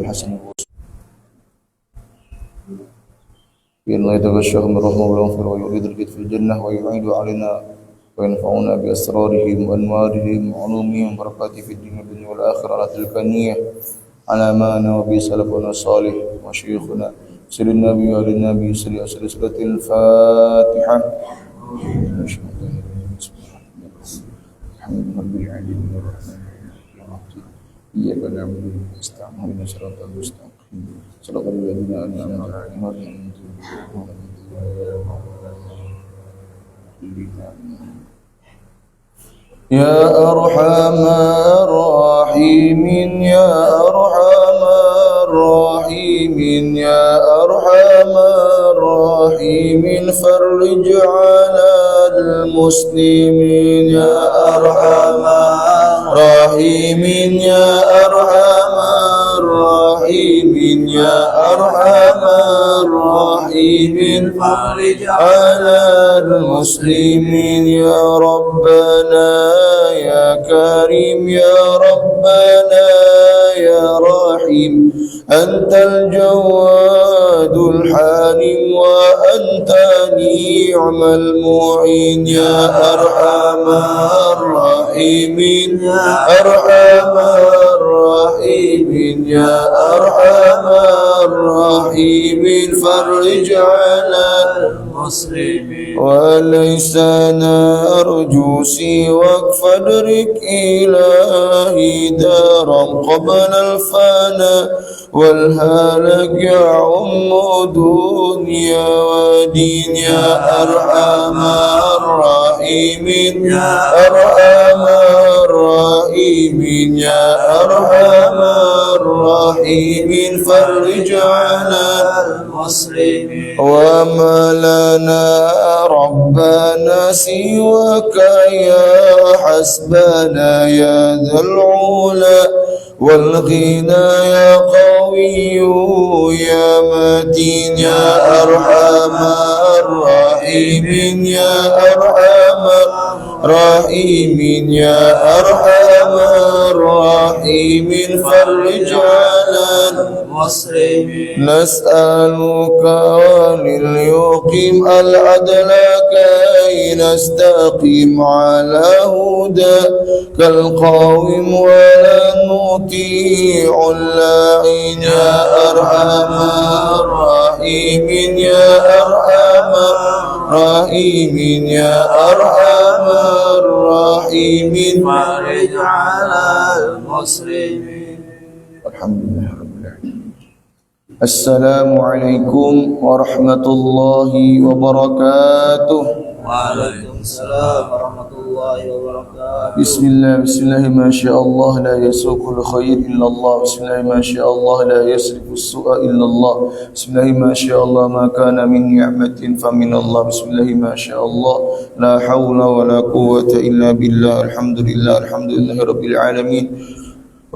الحسن بأن يتغشاهم برحمه ويغفر ويريد الجد في الجنة ويعيد علينا وينفعنا بأسرارهم وأنوارهم وعلومهم وبركاته في الدين والدنيا والآخرة على تلك النية على ما نوى سلفنا الصالح وشيخنا سيد النبي وآل النبي سورة الفاتحة. الحمد رب العالمين الرحمن الرحيم إياك نعبد وإياك نستعين اهدنا الصراط المستقيم صراط الذين أنعمت عليهم غير المغضوب عليهم. يا أرحم الراحمين يا أرحم الراحمين يا أرحم الراحمين فرج على المسلمين يا أرحم الراحمين يا أرحم الراحمين يا أرحم الراحمين فرج على المسلمين يا ربنا يا كريم يا ربنا يا رحيم أنت الجواد الحليم وأنت نعم المعين يا أرحم الراحمين يا أرحم الراحمين يا أرحم الراحمين فرج على المسلمين وليس نرجو سواك فادرك إلهي دارا قبل الفناء والهلاك يعم دنيا ودين يا أرحم الراحمين يا أرحم الراحمين يا أرحم الراحمين فرج على المسلمين وما لنا ربنا سواك يا حسبنا يا ذا العلا والغنى يا قوي يا متين يا أرحم الراحمين يا أرحم الراحمين يا أرحم الراحمين فرج على المسلمين نسألك ولليقيم العدل كي نستقيم على هداك القويم ولا نطيع اللاعين يا أرحم الراحمين يا أرحم الراحمين يا أرحم الراحمين فرج على المسلمين. الحمد لله رب العالمين. السلام عليكم ورحمة الله وبركاته. Waalaikumsalam warahmatullahi wabarakatuh. Bismillah, bismillah ma sya Allah la yasuqul khair illa Allah. Bismillah ma sya Allah la yasrifu su'a illa Allah. Bismillah ma sya Allah ma kana min ni'matin fa min Allah. Bismillah ma sya Allah la hawla wa la quwwata illa billah. Alhamdulillah, alhamdulillahi rabbil alamin.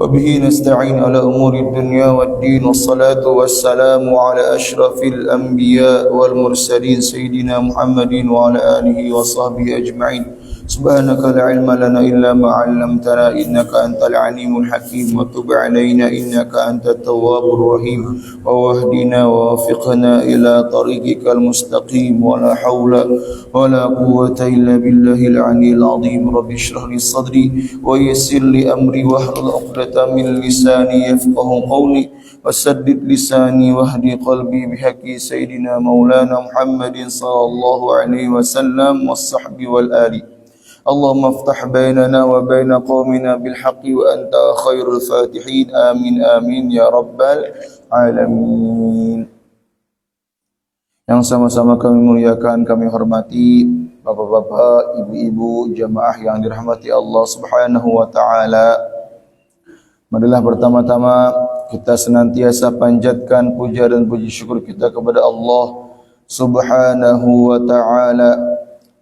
وبه نستعين على أمور الدنيا والدين والصلاة والسلام على أشرف الأنبياء والمرسلين سيدنا محمد وعلى آله وصحبه أجمعين. سبحانك لا علم لنا إلا ما علمتنا إنك أنت العليم الحكيم وتب علينا إنك أنت التواب الرحيم ووهدنا ووفقنا إلى طريقك المستقيم ولا حول ولا قوة إلا بالله العلي العظيم. رب اشرح لي صدري ويسر لي أمري واحلل عقدة من لساني يفقه قولي وسدد لساني واهدي قلبي بحق سيدنا مولانا محمد صلى الله عليه وسلم والصحب والآل. اللهم افتح بيننا وبين قومنا بالحق وأنت خير الفاتحين آمين آمين يا رب العالمين. Yang sama-sama kami muliakan, kami hormati bapak-bapak, ibu-ibu, jamaah yang dirahmati Allah Subhanahu wa taala. Marilah pertama-tama kita senantiasa panjatkan puja dan puji syukur kita kepada Allah Subhanahu wa taala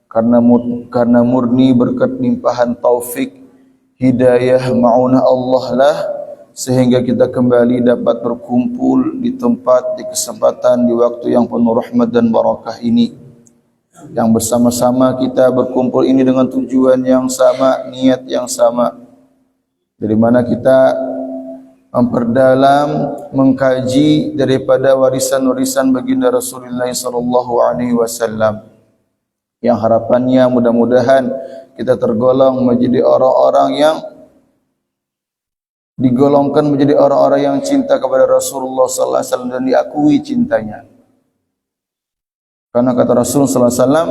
karena murni berkat limpahan taufik, hidayah, ma'unah Allah lah sehingga kita kembali dapat berkumpul di tempat, di kesempatan, di waktu yang penuh rahmat dan barakah ini. Yang bersama-sama kita berkumpul ini dengan tujuan yang sama, niat yang sama. Dari mana kita memperdalam, mengkaji daripada warisan-warisan baginda Rasulullah sallallahu alaihi wasallam, yang harapannya mudah-mudahan kita tergolong menjadi orang-orang yang digolongkan menjadi orang-orang yang cinta kepada Rasulullah sallallahu alaihi wasallam dan diakui cintanya. Karena kata Rasulullah sallallahu alaihi wasallam,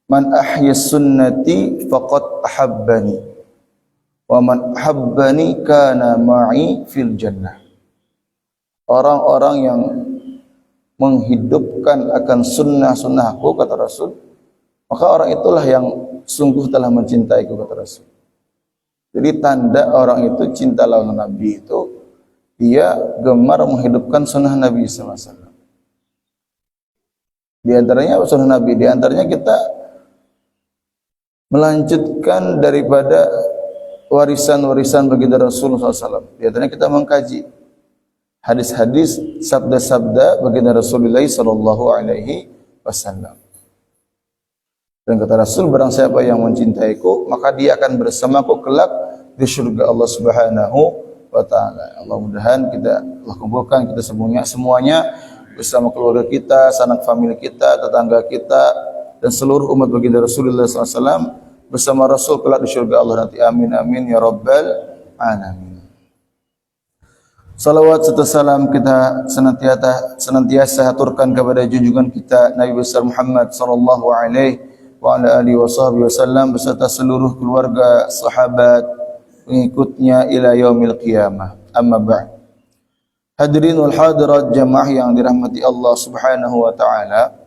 "Man ahya sunnati faqad ahabbani, wa man ahabbani kana ma'i fil jannah." Orang-orang yang menghidupkan akan sunnah-sunnahku, kata Rasul, maka orang itulah yang sungguh telah mencintaiku, kata Rasul. Jadi tanda orang itu cinta lawan Nabi itu dia gemar menghidupkan sunnah Nabi sallallahu alaihi wasallam. Di antaranya sunnah Nabi, di antaranya kita melanjutkan daripada warisan-warisan baginda Rasulullah SAW. Di antaranya kita mengkaji hadis-hadis, sabda-sabda baginda Rasulullah SAW. Dan kata Rasul, barang siapa yang mencintaiku, maka dia akan bersamaku kelak di surga Allah Subhanahu wa Ta'ala. Allah mudahan kita Allah kumpulkan kita semuanya bersama keluarga kita, sanak famili kita, tetangga kita, dan seluruh umat baginda Rasulullah SAW bersama Rasul kelak di surga Allah nanti. Amin amin ya rabbal alamin. Salawat serta salam kita senantiasa haturkan kepada junjungan kita Nabi besar Muhammad sallallahu alaihi wa ala alihi wasallam beserta seluruh keluarga, sahabat, pengikutnya ila yaumil qiyamah. Amma ba'd. Hadirin wal hadirat jamaah yang dirahmati Allah Subhanahu wa taala.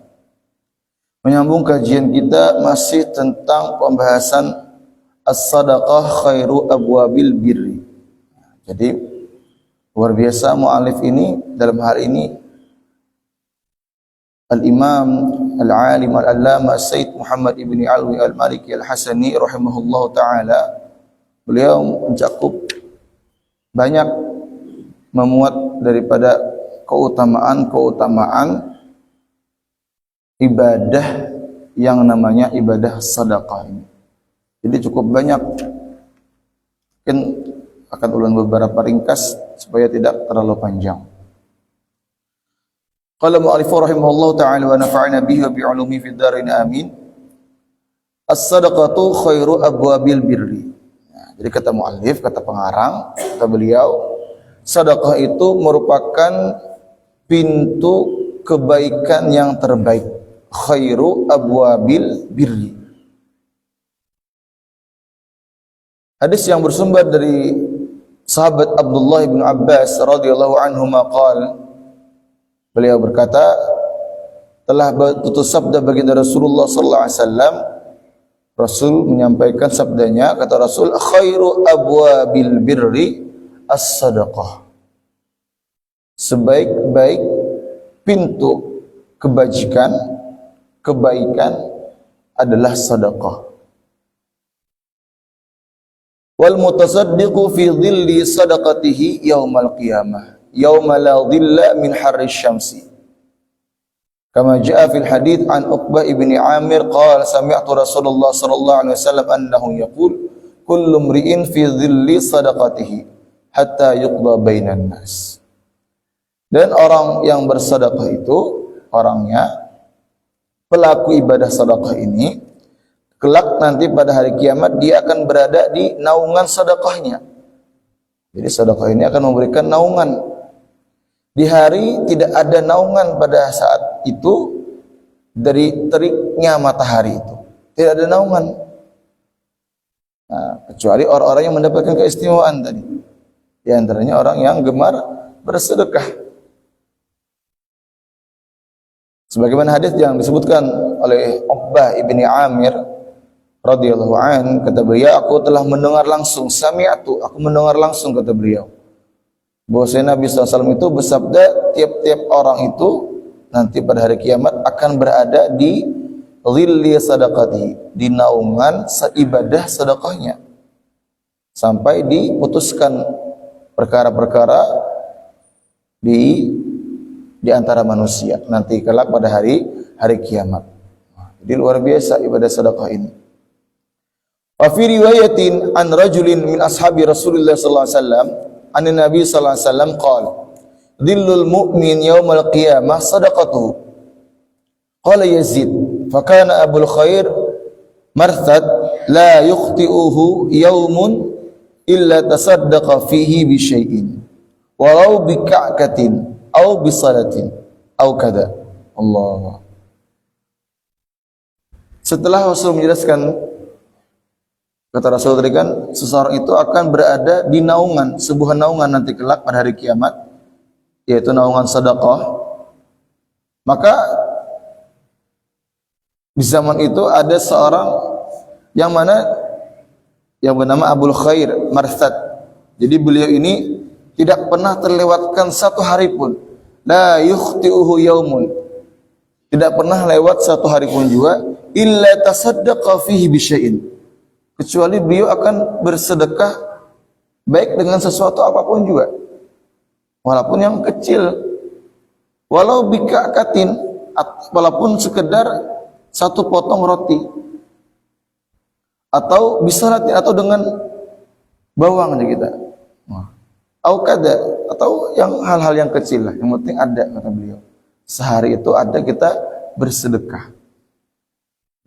Menyambung kajian kita masih tentang pembahasan as-sadaqah khairu abwabil birri. Jadi luar biasa mu'alif ini dalam hal ini Al-Imam Al-Alim Al-Allama Sayyid Muhammad Ibni Alwi Al-Maliki Al-Hasani rahimahullahu ta'ala. Beliau mencakup banyak memuat daripada keutamaan ibadah yang namanya ibadah sedekah ini. Jadi cukup banyak. Mungkin akan ulang beberapa ringkas supaya tidak terlalu panjang. Qala mu'allif rahimahullahu ta'ala wa nafa'ana bihi wa bi'ulumi fid dharain amin. As-sadaqatu khairu abwabil birri. Nah, jadi kata mu'allif, kata pengarang, kata beliau, sedekah itu merupakan pintu kebaikan yang terbaik. Khairu abwabil birri. Hadis yang bersumber dari sahabat Abdullah bin Abbas radhiyallahu anhu maqal, beliau berkata, telah bertutur sabda baginda Rasulullah sallallahu alaihi wasallam. Rasul menyampaikan sabdanya, kata Rasul, khairu abwabil birri as-sadaqah. Sebaik-baik pintu kebajikan, kebaikan adalah sedekah. Wal mutasaddiqu fi dhilli sadaqatihi yaumal qiyamah yauma la dhilla min harri syamsi. Kama jaa fil hadits an Uqbah ibni Amir qala sami'tu Rasulullah sallallahu alaihi wasallam annahu yaqul kullu imri'in fi dhilli sadaqatihi hatta yuqda bainan nas. Dan orang yang bersedekah itu, orangnya pelaku ibadah sedekah ini, kelak nanti pada hari kiamat dia akan berada di naungan sedekahnya. Jadi sedekah ini akan memberikan naungan. Di hari tidak ada naungan pada saat itu dari teriknya matahari itu. Tidak ada naungan. Nah, kecuali orang-orang yang mendapatkan keistimewaan tadi. Di antaranya orang yang gemar bersedekah. Sebagaimana hadis yang disebutkan oleh Uqbah ibni Amir radhiyallahu an, kata beliau, aku telah mendengar langsung, sami'atu, aku mendengar langsung, kata beliau, bahwasanya Nabi SAW itu bersabda, tiap-tiap orang itu nanti pada hari kiamat akan berada di dhilli sadaqati, di naungan ibadah sedekahnya, sampai diputuskan perkara-perkara di antara manusia nanti kelak pada hari kiamat. Jadi luar biasa ibadah sedekah ini. Wa fi riwayatin an rajulin min ashabi Rasulullah sallallahu alaihi wasallam, an Nabi sallallahu alaihi wasallam qala dhillul mu'min yaumal qiyamah sadaqatuhu. Qala Yazid fa kana Abul Khair Marthad la yukhti'uhu yaumun illa tasaddaqa fihi bi syai'in walau bi ka'katin aw bi salatin aw kada. Allah. Setelah Rasul menjelaskan, kata Rasul tadi kan, seseorang itu akan berada di naungan, sebuah naungan nanti kelak pada hari kiamat, yaitu naungan sedekah. Maka di zaman itu ada seorang yang mana yang bernama Abul Khair Marthad. Jadi beliau ini tidak pernah terlewatkan satu hari pun, la yukhti'uhu yaumun, tidak pernah lewat satu hari pun juga, illa tasaddaqa fihi bi syai'in, kecuali beliau akan bersedekah baik dengan sesuatu apapun juga, walaupun yang kecil, walau bika'katin, walaupun sekedar satu potong roti, atau bisalatin, atau dengan bawang aja kita, au kada, atau yang hal-hal yang kecil lah, yang penting ada, kata beliau. Sehari itu ada kita bersedekah.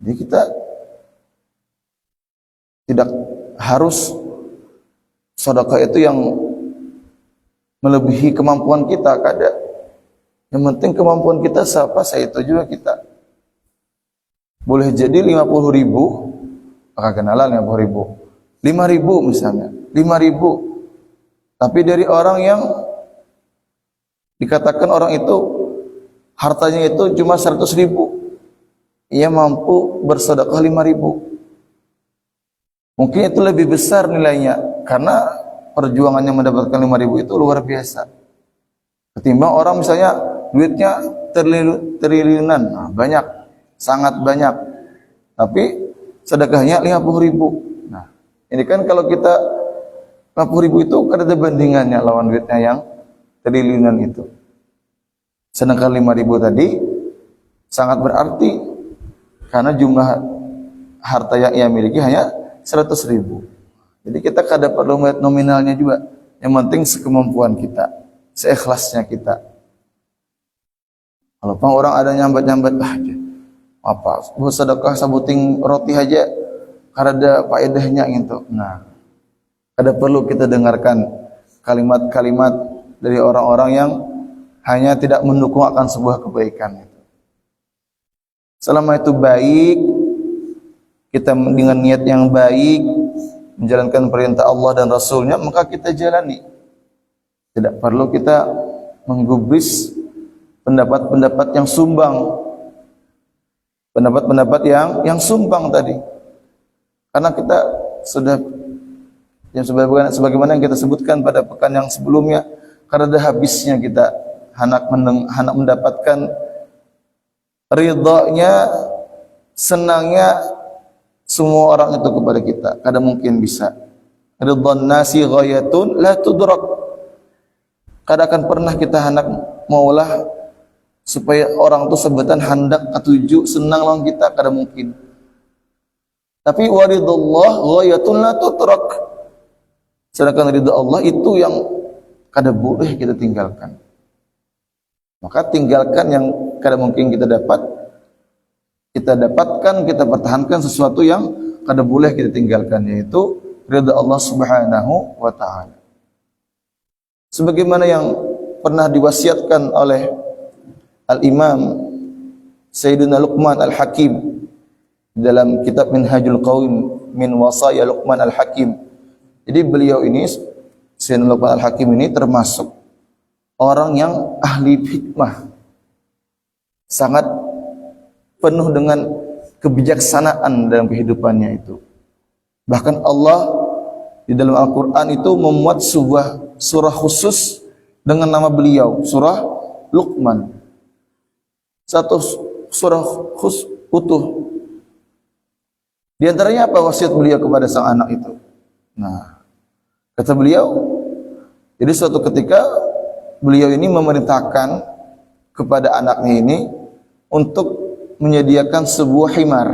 Jadi kita tidak harus sedekah itu yang melebihi kemampuan kita, kada. Yang penting kemampuan kita siapa, saya itu juga kita. Boleh jadi 50.000, maka kenalan 50.000. 5.000 misalnya, 5.000. Tapi dari orang yang dikatakan orang itu hartanya itu cuma 100.000, ia mampu bersedekah 5.000. Mungkin itu lebih besar nilainya, karena perjuangannya mendapatkan 5.000 itu luar biasa. Ketimbang orang misalnya duitnya triliunan, nah, banyak, sangat banyak, tapi sedekahnya 50.000. Nah, ini kan kalau kita 50.000 itu kan ada bandingannya lawan duitnya yang triliunan itu. Sedangkan 5.000 tadi sangat berarti, karena jumlah harta yang ia miliki hanya 100.000. Jadi kita kada perlu melihat nominalnya juga, yang penting sekemampuan kita, seikhlasnya kita. Kalau orang ada nyambat-nyambat, apa buat sedekah sabuting roti aja kada faedahnya gitu. Nah, kada perlu kita dengarkan kalimat-kalimat dari orang-orang yang hanya tidak mendukung akan sebuah kebaikan. Selama itu baik, kita dengan niat yang baik menjalankan perintah Allah dan Rasulnya, maka kita jalani. Tidak perlu kita menggubris pendapat-pendapat yang sumbang, pendapat-pendapat yang sumbang tadi. Karena kita sudah yang sebagaimana yang kita sebutkan pada pekan yang sebelumnya, karena ada habisnya kita hendak mendapatkan ridhanya, senangnya semua orang itu kepada kita. Kada mungkin bisa. Ridhan nasi ghayatun la tudrak. Kada akan pernah kita hendak maulah supaya orang itu sebutan hendak atuju senang lawan kita, kada mungkin. Tapi waridullah ghayatun la tudrak. Sedangkan ridha Allah itu yang kada boleh kita tinggalkan. Maka tinggalkan yang kada mungkin kita dapat, kita dapatkan, kita pertahankan sesuatu yang kada boleh kita tinggalkan, yaitu ridha Allah Subhanahu wa ta'ala. Sebagaimana yang pernah diwasiatkan oleh Al-Imam Sayyidina Luqman Al-Hakim dalam kitab Minhajul Qawim min Wasaya Luqman Al-Hakim. Jadi beliau ini, Sayyidina Luqman Al-Hakim ini termasuk orang yang ahli hikmah, sangat penuh dengan kebijaksanaan dalam kehidupannya itu. Bahkan Allah di dalam Al-Quran itu memuat sebuah surah khusus dengan nama beliau, surah Luqman. Satu surah khusus utuh. Di antaranya apa wasiat beliau kepada sang anak itu? Nah, kata beliau, jadi suatu ketika beliau ini memerintahkan kepada anaknya ini untuk menyediakan sebuah himar.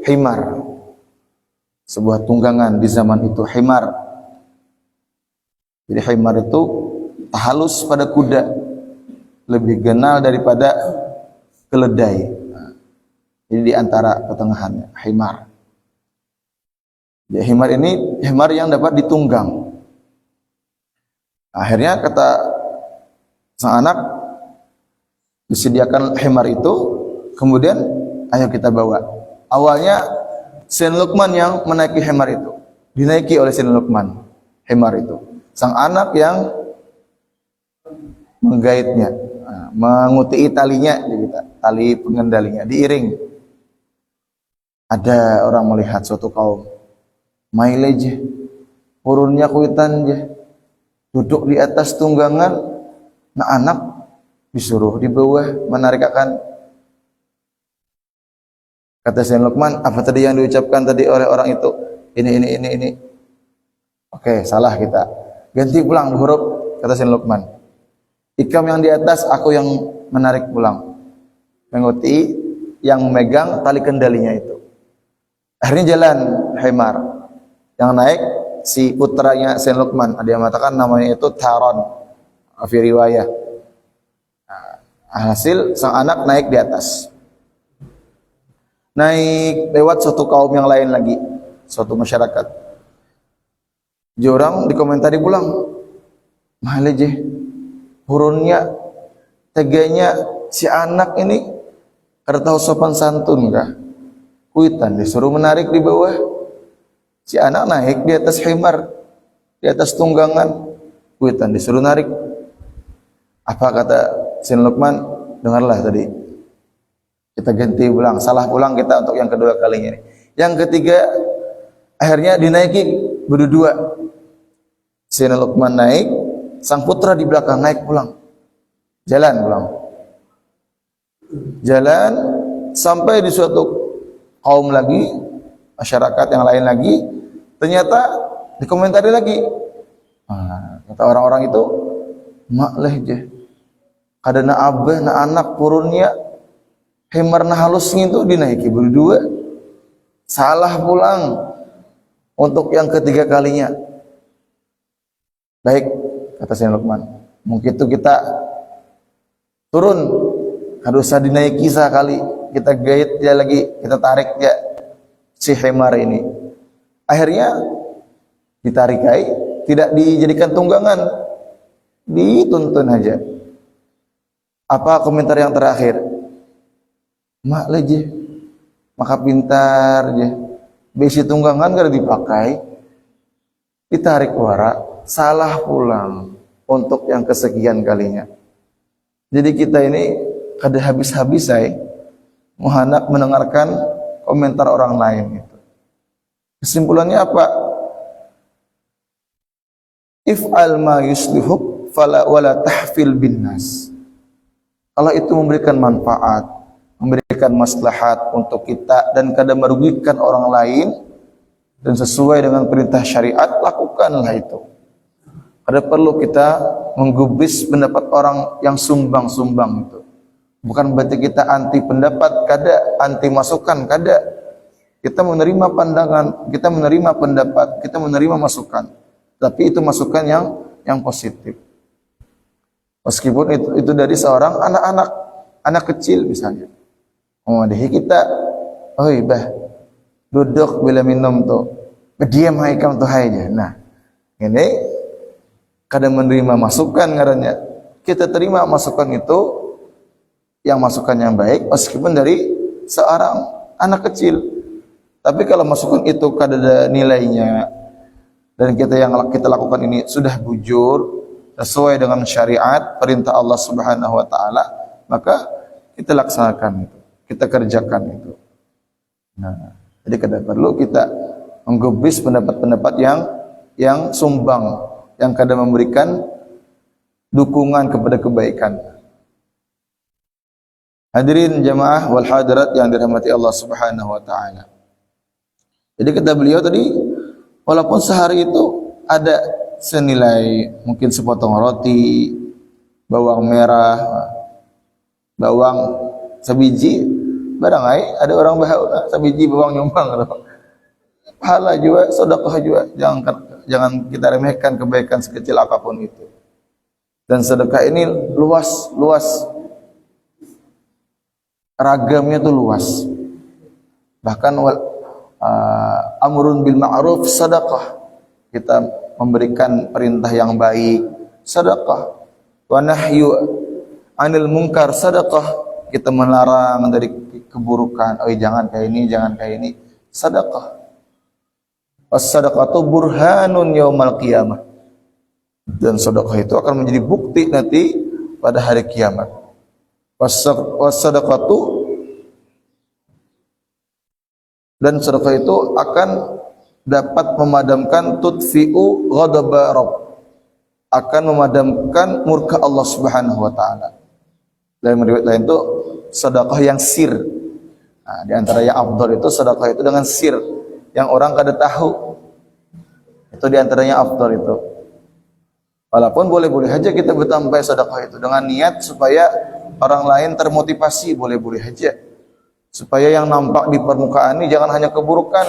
Himar. Sebuah tunggangan di zaman itu, himar. Jadi himar itu halus pada kuda, lebih genal daripada keledai. Jadi di antara pertengahannya himar. Jadi himar ini himar yang dapat ditunggang. Akhirnya kata sang anak, disediakan himar itu, kemudian ayo kita bawa. Awalnya Sayyidina Luqman yang menaiki himar itu, dinaiki oleh Sayyidina Luqman himar itu. Sang anak yang menggaitnya, mengutii talinya, tali pengendalinya, diiring. Ada orang melihat suatu kaum, maile je, urunnya kuitan je, duduk di atas tunggangan, nah anak disuruh di bawah menarikkan. Kata Sayyidina Luqman, apa tadi yang diucapkan tadi oleh orang itu? Ini. Oke, salah kita. Ganti pulang huruf, kata Sayyidina Luqman. Ikam yang di atas, aku yang menarik pulang. Mengikuti yang memegang tali kendalinya itu. Akhirnya jalan himar. Yang naik si putranya Sayyidina Luqman. Ada yang mengatakan namanya itu Taron. Fi riwayah. Hasil sang anak naik di atas. Naik lewat suatu kaum yang lain lagi, suatu masyarakat. Jorang dikomentari pulang, mahal aja, hurunnya, teganya si anak ini, kada tahu sopan santun kah? Kuitan disuruh menarik di bawah, si anak naik di atas himar, di atas tunggangan, kuitan disuruh narik. Apa kata Sayyidina Luqman? Dengarlah tadi. Kita ganti pulang, salah pulang kita untuk yang kedua kalinya ini. Yang ketiga, akhirnya dinaiki berdua. Sayyidina Luqman naik, sang putra di belakang naik pulang. Jalan pulang. Jalan sampai di suatu kaum lagi, masyarakat yang lain lagi, ternyata dikomentari lagi. Kata orang-orang itu, mak leh je, kadana abah na anak purunnya himar na halusnya itu dinaiki berdua, salah pulang untuk yang ketiga kalinya. Baik, kata Sayyidina Luqman, mungkin itu kita turun, harus dinaiki sekali, kita gait dia lagi, kita tarik dia si himar ini. Akhirnya ditarikai, tidak dijadikan tunggangan, dituntun aja. Apa komentar yang terakhir? Mak leje, maka pintar je. Besi tunggangan kada dipakai, ditarik wara, salah pulang untuk yang kesekian kalinya. Jadi kita ini kada habis-habis muhanak mendengarkan komentar orang lain itu. Kesimpulannya apa? If'al ma yuslihuk fala wala tahfil bin nas. Allah itu memberikan manfaat, memberikan maslahat untuk kita dan kadang merugikan orang lain, dan sesuai dengan perintah syariat, lakukanlah itu. Ada perlu kita menggubris pendapat orang yang sumbang-sumbang itu. Bukan berarti kita anti pendapat, kada, anti masukan, kada. Kita menerima pandangan, kita menerima pendapat, kita menerima masukan. Tapi itu masukan yang positif. Meskipun itu dari seorang anak kecil misalnya. Mengadahi kita, oi bah, duduk bila minum tuh, berdiam hai kam tuh hai aja. Nah, ini kadang menerima masukan ngarannya. Kita terima masukan itu, yang masukan yang baik, meskipun dari seorang anak kecil. Tapi kalau masukan itu kada ada nilainya, dan kita lakukan ini sudah bujur, sesuai dengan syariat, perintah Allah Subhanahu wa taala, maka kita laksanakan itu, kita kerjakan itu. Nah, jadi kada perlu kita menggubris pendapat-pendapat yang sumbang, yang kada memberikan dukungan kepada kebaikan. Hadirin jamaah wal hadirat yang dirahmati Allah Subhanahu wa taala. Jadi kata beliau tadi, walaupun sehari itu ada senilai mungkin sepotong roti, bawang merah, bawang sebiji, barang ada orang bahawa sebiji bawang nyumbang, pahala juga, sedekah juga, jangan jangan kita remehkan kebaikan sekecil apapun itu. Dan sedekah ini luas, ragamnya tuh luas. Bahkan amrun bil ma'ruf sedekah, kita memberikan perintah yang baik sedekah. Wa nahyu anil munkar sedekah, kita melarang dari keburukan, oh jangan kayak ini sedekah. As-sadaqatu burhanun yaumal qiyamah, dan sedekah itu akan menjadi bukti nanti pada hari kiamat. Was-sadaqatu, dan sedekah itu akan dapat memadamkan tudfi'u ghadaba rabb, akan memadamkan murka Allah Subhanahu wa taala. Dalam riwayat lain itu sedekah yang sir. Nah, di antara yang afdal itu sedekah itu dengan sir, yang orang kada tahu. Itu di antaranya afdal itu. Walaupun boleh-boleh aja kita bertambah sedekah itu dengan niat supaya orang lain termotivasi, boleh-boleh aja. Supaya yang nampak di permukaan ini jangan hanya keburukan,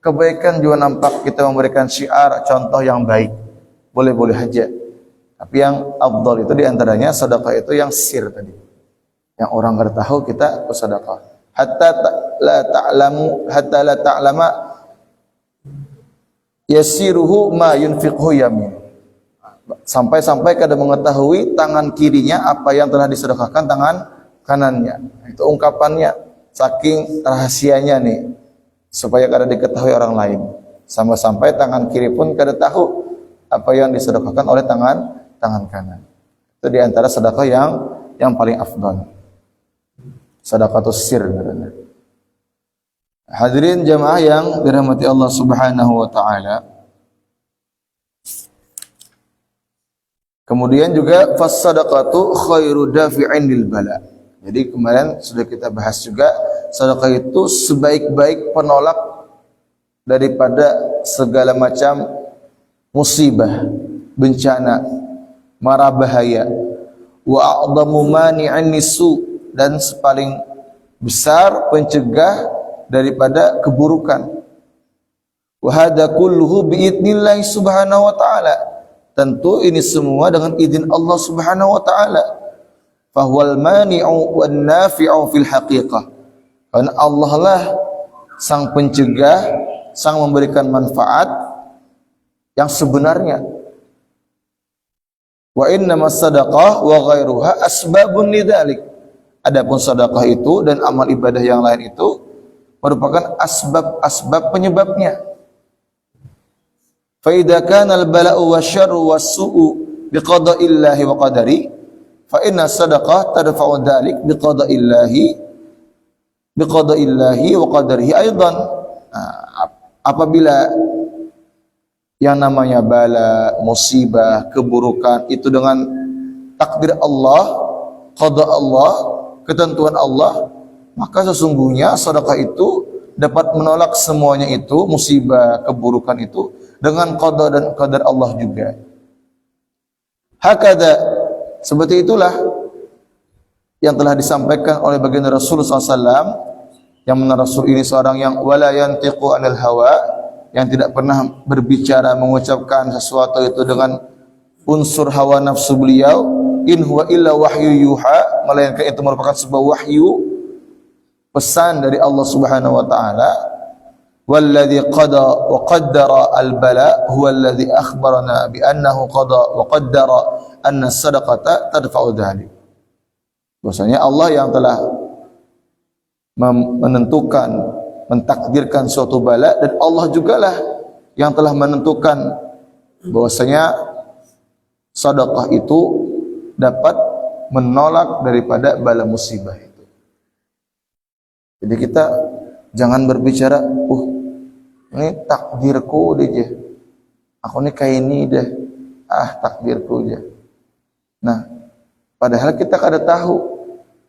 kebaikan juga nampak, kita memberikan syiar, contoh yang baik. Boleh-boleh aja. Tapi yang afdal itu di antaranya sedekah itu yang sir tadi. Yang orang enggak tahu kita bersedekah. Hatta la ta'lama yasiruhu ma yunfiqhu yamin. Sampai-sampai kada mengetahui tangan kirinya apa yang telah disedekahkan tangan kanannya. Itu ungkapannya, saking rahasianya nih, supaya kada diketahui orang lain. Sampai-sampai tangan kiri pun kada tahu apa yang disedekahkan oleh tangan kanan. Itu di antara sedekah yang paling afdal. Sedekatus sir namanya. Hadirin jamaah yang dirahmati Allah Subhanahu wa taala. Kemudian juga fas-sadaqatu khairu dafi'in lil bala. Jadi kemarin sudah kita bahas juga, sedekah itu sebaik-baik penolak daripada segala macam musibah, bencana, mara bahaya. Wa a'dhamu mani'an nisu, dan paling besar pencegah daripada keburukan. Wa hadza kulluhu biidznillah subhanahu wa ta'ala. Tentu ini semua dengan izin Allah Subhanahu wa taala. Fahuwal mani'u wan nafi'u fil haqiqah. Karena Allah lah sang pencegah, sang memberikan manfaat yang sebenarnya. Wa innamas sadaqah wa ghairuha asbabun lidzalik. Adapun sedekah itu dan amal ibadah yang lain itu merupakan asbab penyebabnya. Fa idza kana al-bala'u wasyarru was-su'u biqada'illahi wa qadari, fa inna sadaqah tadfa'u dzalik biqada'illahi wa qadarihi aidan. Apabila yang namanya bala, musibah, keburukan itu dengan takdir Allah, qada Allah, ketentuan Allah, maka sesungguhnya sedekah itu dapat menolak semuanya itu, musibah, keburukan itu dengan qada dan qadar Allah juga. Hakada, seperti itulah yang telah disampaikan oleh baginda Rasulullah SAW, yang mana Rasul ini seorang yang wala yantiqu anil hawa, yang tidak pernah berbicara mengucapkan sesuatu itu dengan unsur hawa nafsu beliau. In huwa illa wahyu yuha, melainkan itu merupakan sebuah wahyu, pesan dari Allah Subhanahu wa taala. Walladzi qada wa qaddara al-bala huwa alladzi akhbarana bi annahu qada wa qaddara anna as-sadaqata tadfa'u dzalik. Bahwasanya Allah yang telah menentukan, mentakdirkan suatu bala, dan Allah jugalah yang telah menentukan bahwasanya sedekah itu dapat menolak daripada bala musibah itu. Jadi kita jangan berbicara, ini takdirku deh, aku ini kayak ini deh, takdirku deh. Nah, padahal kita kada tahu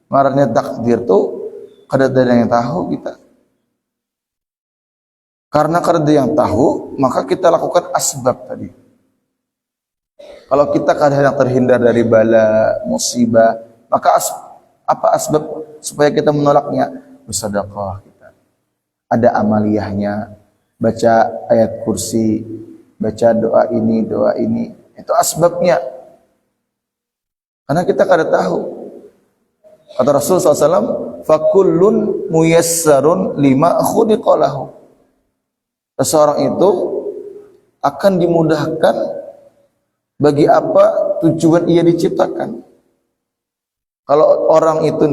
ngarannya takdir tuh, kada ada yang tahu kita. Karena kada ada yang tahu, maka kita lakukan asbab tadi. Kalau kita kadang terhindar dari bala, musibah, maka apa asbab supaya kita menolaknya? Bersedekah kita. Ada amaliyahnya, baca ayat kursi, baca doa ini, itu asbabnya. Karena kita kada tahu. Kata Rasul SAW, fakullun muyassarun lima khuliqa lahu. Seseorang itu akan dimudahkan bagi apa tujuan ia diciptakan. Kalau orang itu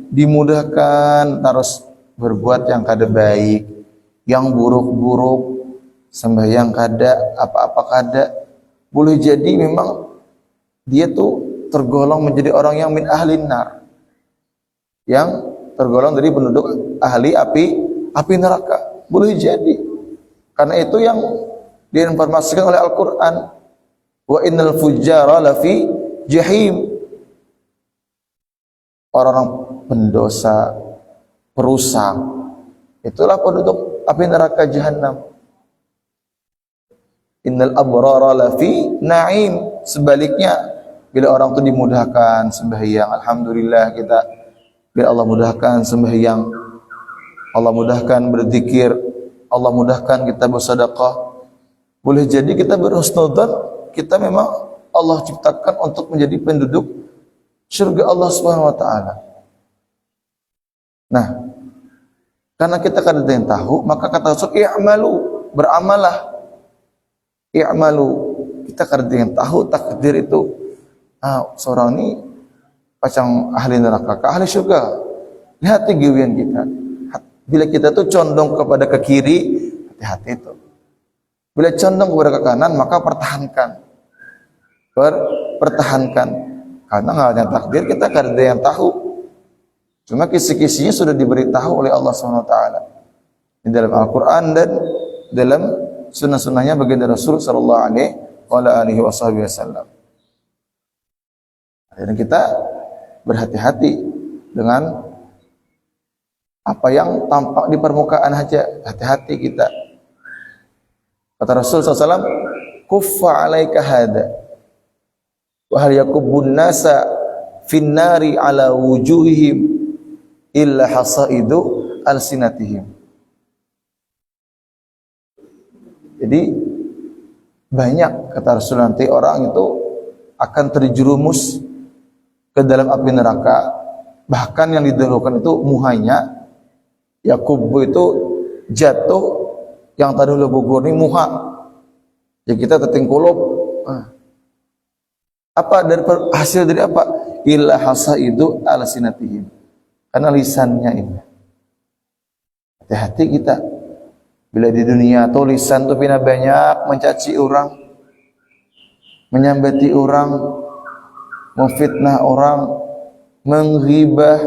dimudahkan terus berbuat yang kada baik, yang buruk-buruk, sembahyang kada, apa-apa kada, boleh jadi memang dia tuh tergolong menjadi orang yang min ahlin nar, yang tergolong dari penduduk ahli api neraka. Boleh jadi. Karena itu yang diinformasikan oleh Al-Quran, wa innal fujjara lafi jahim. Orang-orang pendosa, perusak, itulah penduduk api neraka jahanam. Innal abrara lafi na'im. Sebaliknya, bila orang itu dimudahkan sembahyang, alhamdulillah kita, bila Allah mudahkan sembahyang, Allah mudahkan berzikir, Allah mudahkan kita bersedekah, boleh jadi kita berhusnudzan, kita memang Allah ciptakan untuk menjadi penduduk surga Allah Subhanahu wa taala. Nah, karena kita kada ada yang tahu, maka kata Rasul, i'malu, beramalah. I'malu, kita kada ada yang tahu takdir itu. Seorang ini pacang ahli neraka ke ahli surga. Lihat tinggian kita. Bila kita tuh condong kepada ke kiri, hati-hati itu. Bila condong kepada ke kanan, maka pertahankan. Pertahankan. Karena nggak ada takdir, kita kada ada yang tahu. Cuma kisi-kisinya sudah diberitahu oleh Allah SWT di dalam Al-Quran dan dalam sunnah-sunnahnya baginda Rasul Sallallahu Alaihi Wasallam. Dan kita berhati-hati dengan apa yang tampak di permukaan saja. Hati-hati kita. Kata Rasul SAW, kuffa alaika hada wa hal yakubbun nasa finnari ala wujuhihim illa hasaidu alsinatihim. Jadi banyak, kata Rasul, nanti orang itu akan terjerumus ke dalam api neraka. Bahkan yang didahulukan itu muhanya. Yakubbu itu jatuh, yang tadi lu gugur ini muha. Jadi kita tertingkulup. Apa dari hasil dari apa? Illa hasaidu alsinatihim. Karena lisannya ini. Hati-hati kita. Bila di dunia tuh lisan tuh pina banyak mencaci orang, menyambati orang, memfitnah orang, menghibah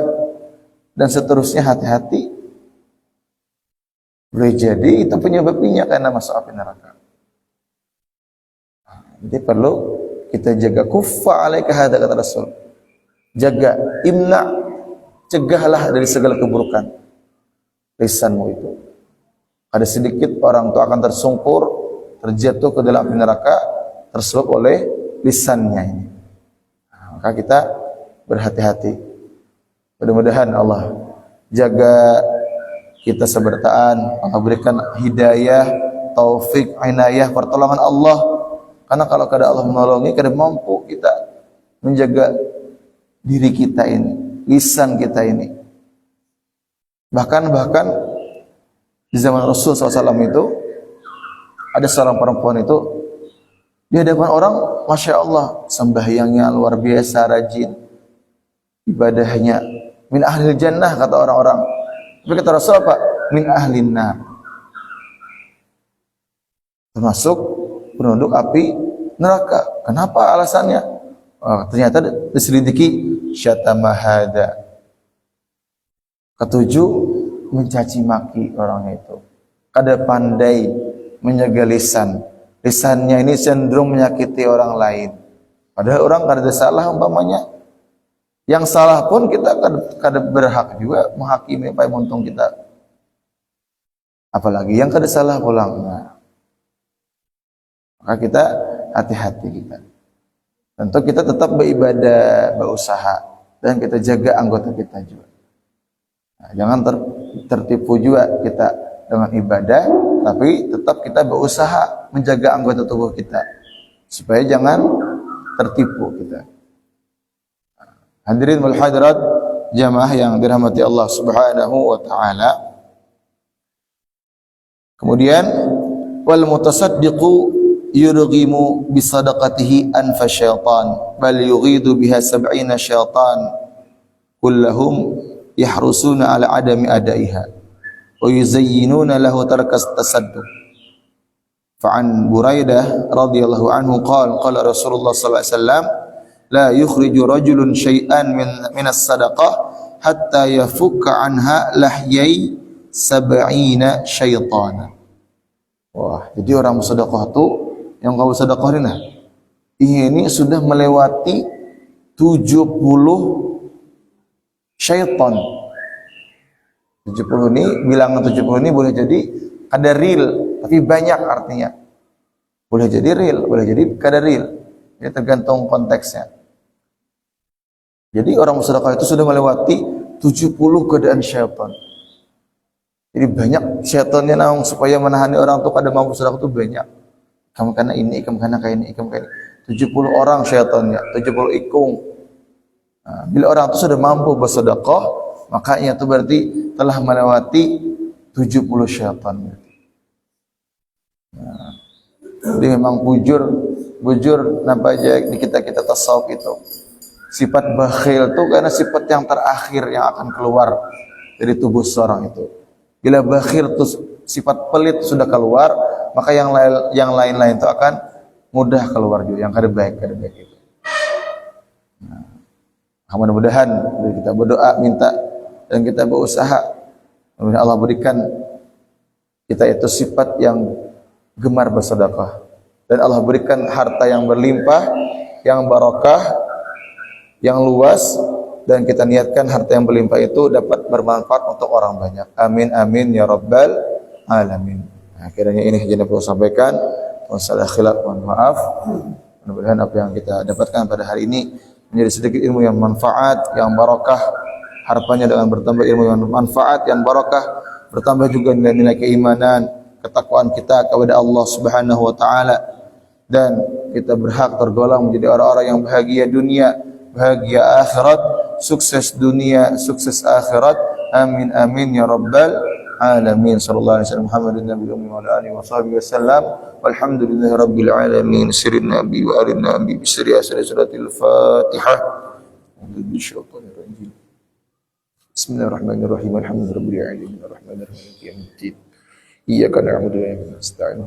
dan seterusnya. Hati-hati. Boleh jadi itu penyebabnya karena masuk api neraka. Jadi perlu kita jaga. Kuffa alaika hada, kata Rasul. Jaga, imna, cegahlah dari segala keburukan lisanmu itu. Ada sedikit orang itu akan tersungkur, terjatuh ke dalam api neraka tersebab oleh lisannya ini. Maka kita berhati-hati. Mudah-mudahan Allah jaga kita sebertaan, Allah berikan hidayah, taufik, inayah, pertolongan Allah. Karena kalau kada Allah menolongi, kada mampu kita menjaga diri kita ini, lisan kita ini. Bahkan di zaman Rasul SAW itu ada seorang perempuan itu di hadapan orang, masya Allah, sembahyangnya luar biasa, rajin, ibadahnya min ahlil jannah, kata orang-orang. Tapi kata Rasul apa? Min ahlin nar. Termasuk penduduk api neraka. Kenapa alasannya? Ternyata diselidiki syatamahada. Ketujuh, mencaci maki orangnya itu. Kada pandai menjaga lisan. Lisannya ini cenderung menyakiti orang lain. Padahal orang kada ada salah umpamanya. Yang salah pun kita kada berhak juga menghakimi apa yang untung kita. Apalagi yang kada salah pulang. Maka kita hati-hati kita. Tentu kita tetap beribadah, berusaha, dan kita jaga anggota kita juga. Jangan tertipu juga kita dengan ibadah, tapi tetap kita berusaha menjaga anggota tubuh kita supaya jangan tertipu kita. Hadirin wal hadirat jamaah yang dirahmati Allah Subhanahu wa taala. Kemudian wal mutasaddiqu yurghimu bi sadaqatihi anfa syaitan bal yughidu biha 70 syaitan kullahum yahrusuna ala adami adaiha wa yuzayyinuna lahu tarkas tasadduq. Fa'an Buraidah radhiyallahu anhu qala Rasulullah sallallahu alaihi wasallam la yukhriju rajulun syai'an min as-sadaqah hatta yafukka anha lahyai 70 syaitana. Wah, jadi orang bersedekah itu yang kamu sedekahin ini sudah melewati 70 syaitan. 70 ini, bilangan 70 ini boleh jadi ada real, tapi banyak artinya. Boleh jadi real, boleh jadi kada real. Ya, tergantung konteksnya. Jadi orang bersedekah itu sudah melewati 70 godaan syaitan. Jadi banyak syaitannya naung supaya menahani orang itu kada mampu sedekah itu banyak. Kamu karena ini, kamu karena kayak ini, kamu kayak ini. 70 orang syaitannya, 70 ikung. Nah, bila orang itu sudah mampu bersedekah, makanya itu berarti telah melewati 70 syaitan. Nah, jadi memang bujur nampak aja di kita tasawuf itu. Sifat bakhil itu karena sifat yang terakhir yang akan keluar dari tubuh seorang itu. Bila bakhil itu sifat pelit sudah keluar, maka yang lain-lain itu akan mudah keluar juga, yang kada baik itu. Nah, mudah-mudahan kita berdoa, minta dan kita berusaha, mudah Allah berikan kita itu sifat yang gemar bersedekah dan Allah berikan harta yang berlimpah, yang barakah, yang luas, dan kita niatkan harta yang berlimpah itu dapat bermanfaat untuk orang banyak. Amin amin ya rabbal alamin. Nah, kiranya ini yang perlu sampaikan. Wassalamualaikum khilaf, mohon maaf. Mudah-mudahan apa yang kita dapatkan pada hari ini menjadi sedikit ilmu yang manfaat, yang barakah. Harapannya dengan bertambah ilmu yang manfaat, yang barakah, bertambah juga nilai-nilai keimanan, ketakwaan kita kepada Allah Subhanahu wa taala, dan kita berhak tergolong menjadi orang-orang yang bahagia dunia, bahagia akhirat, sukses dunia, sukses akhirat. Amin amin ya rabbal alamin. Sallallahu alaihi wasallam Muhammadin nabiyyi ummi wa ala alihi wa sahbihi wasallam. Walhamdulillahi rabbil alamin. Sirrin nabi wa alin nabi bi sirri suratul Fatihah. Bismillahirrahmanirrahim. Alhamdulillahirabbil alamin. Arrahmanirrahim. Iyyaka na'budu wa iyyaka nasta'in.